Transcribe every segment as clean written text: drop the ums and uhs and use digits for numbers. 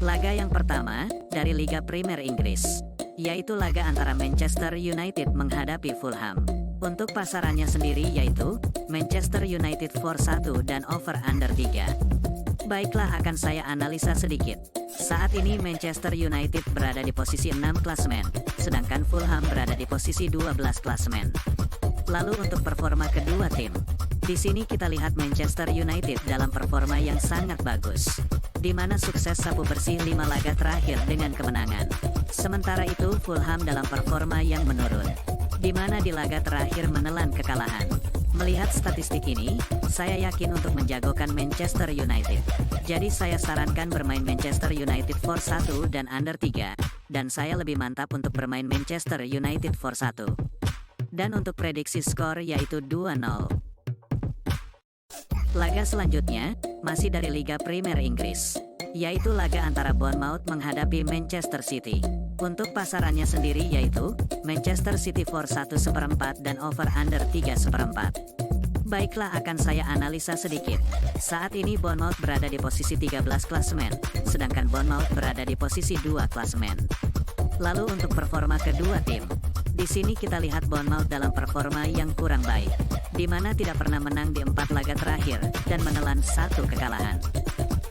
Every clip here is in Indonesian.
Laga yang pertama, dari Liga Premier Inggris, yaitu laga antara Manchester United menghadapi Fulham. Untuk pasarannya sendiri yaitu, Manchester United for 1 dan over under 3. Baiklah, akan saya analisa sedikit. Saat ini Manchester United berada di posisi 6 klasemen, sedangkan Fulham berada di posisi 12 klasemen. Lalu untuk performa kedua tim, di sini kita lihat Manchester United dalam performa yang sangat bagus, di mana sukses sapu bersih 5 laga terakhir dengan kemenangan. Sementara itu Fulham dalam performa yang menurun, di mana di laga terakhir menelan kekalahan. Melihat statistik ini, saya yakin untuk menjagokan Manchester United. Jadi saya sarankan bermain Manchester United for 1 dan under 3, dan saya lebih mantap untuk bermain Manchester United for 1. Dan untuk prediksi skor yaitu 2-0. Laga selanjutnya, masih dari Liga Premier Inggris, yaitu laga antara Bournemouth menghadapi Manchester City. Untuk pasarannya sendiri yaitu, Manchester City for 1/4 dan over under 3/4. Baiklah, akan saya analisa sedikit. Saat ini Bournemouth berada di posisi 13 klasemen, sedangkan Bournemouth berada di posisi 2 klasemen. Lalu untuk performa kedua tim, di sini kita lihat Bournemouth dalam performa yang kurang baik, di mana tidak pernah menang di 4 laga terakhir dan menelan 1 kekalahan.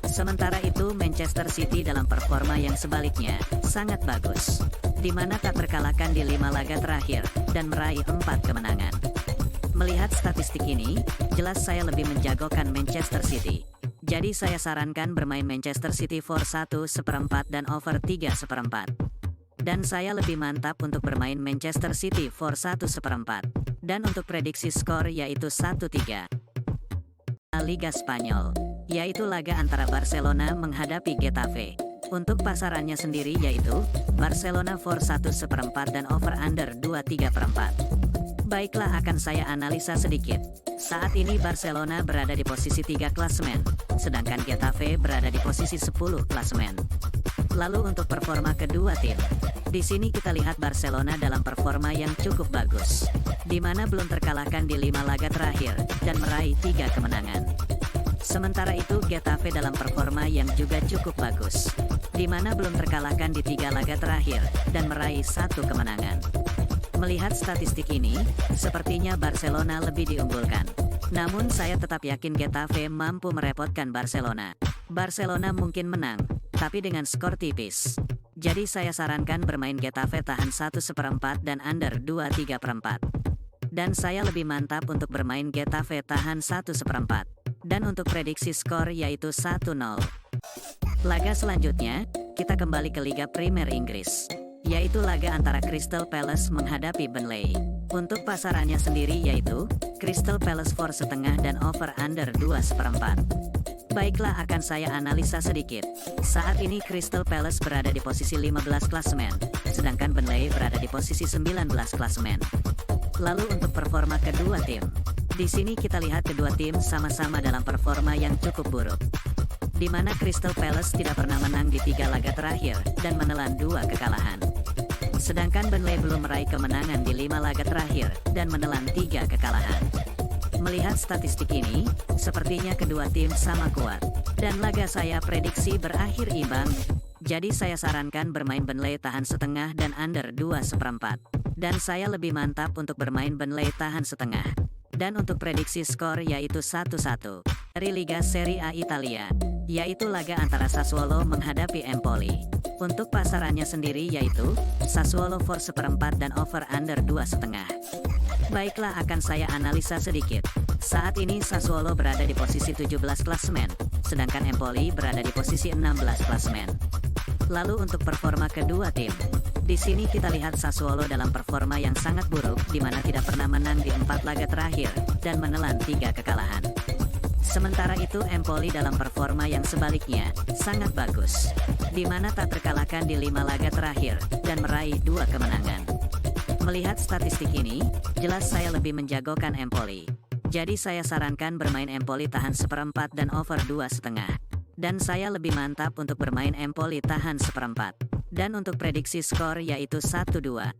Sementara itu Manchester City dalam performa yang sebaliknya, sangat bagus, di mana tak terkalahkan di 5 laga terakhir dan meraih 4 kemenangan. Melihat statistik ini, jelas saya lebih menjagokan Manchester City. Jadi saya sarankan bermain Manchester City for 1/4 dan over 3/4. Dan saya lebih mantap untuk bermain Manchester City for 1/4. Dan untuk prediksi skor yaitu 1-3. Liga Spanyol, yaitu laga antara Barcelona menghadapi Getafe. Untuk pasarannya sendiri yaitu, Barcelona for 1/4 dan over under 2/3/4. Baiklah, akan saya analisa sedikit. Saat ini Barcelona berada di posisi 3 klasemen, sedangkan Getafe berada di posisi 10 klasemen. Lalu untuk performa kedua tim, di sini kita lihat Barcelona dalam performa yang cukup bagus, di mana belum terkalahkan di 5 laga terakhir dan meraih 3 kemenangan. Sementara itu Getafe dalam performa yang juga cukup bagus, di mana belum terkalahkan di 3 laga terakhir dan meraih 1 kemenangan. Melihat statistik ini, sepertinya Barcelona lebih diunggulkan. Namun saya tetap yakin Getafe mampu merepotkan Barcelona. Barcelona mungkin menang, tapi dengan skor tipis. Jadi saya sarankan bermain Getafe tahan 1/4 dan under 2/3/4. Dan saya lebih mantap untuk bermain Getafe tahan 1/4. Dan untuk prediksi skor yaitu 1-0. Laga selanjutnya, kita kembali ke Liga Premier Inggris, yaitu laga antara Crystal Palace menghadapi Burnley. Untuk pasarannya sendiri yaitu, Crystal Palace for 1/2 dan over under 2/4. Baiklah, akan saya analisa sedikit. Saat ini Crystal Palace berada di posisi 15 klasemen, sedangkan Burnley berada di posisi 19 klasemen. Lalu untuk performa kedua tim, di sini kita lihat kedua tim sama-sama dalam performa yang cukup buruk, di mana Crystal Palace tidak pernah menang di 3 laga terakhir dan menelan 2 kekalahan. Sedangkan Burnley belum meraih kemenangan di 5 laga terakhir dan menelan 3 kekalahan. Melihat statistik ini, sepertinya kedua tim sama kuat, dan laga saya prediksi berakhir imbang. Jadi saya sarankan bermain Burnley tahan 1/2 dan under 2/4. Dan saya lebih mantap untuk bermain Burnley tahan 1/2. Dan untuk prediksi skor yaitu 1-1. Dari Liga Serie A Italia, yaitu laga antara Sassuolo menghadapi Empoli. Untuk pasarannya sendiri yaitu, Sassuolo for 1/4 dan over under 2/5. Baiklah, akan saya analisa sedikit. Saat ini Sassuolo berada di posisi 17 klasemen, sedangkan Empoli berada di posisi 16 klasemen. Lalu untuk performa kedua tim, di sini kita lihat Sassuolo dalam performa yang sangat buruk, di mana tidak pernah menang di 4 laga terakhir dan menelan 3 kekalahan. Sementara itu Empoli dalam performa yang sebaliknya, sangat bagus, di mana tak terkalahkan di 5 laga terakhir dan meraih 2 kemenangan. Melihat statistik ini, jelas saya lebih menjagokan Empoli. Jadi saya sarankan bermain Empoli tahan 1/4 dan over 2/5. Dan saya lebih mantap untuk bermain Empoli tahan 1/4. Dan untuk prediksi skor yaitu 1-2.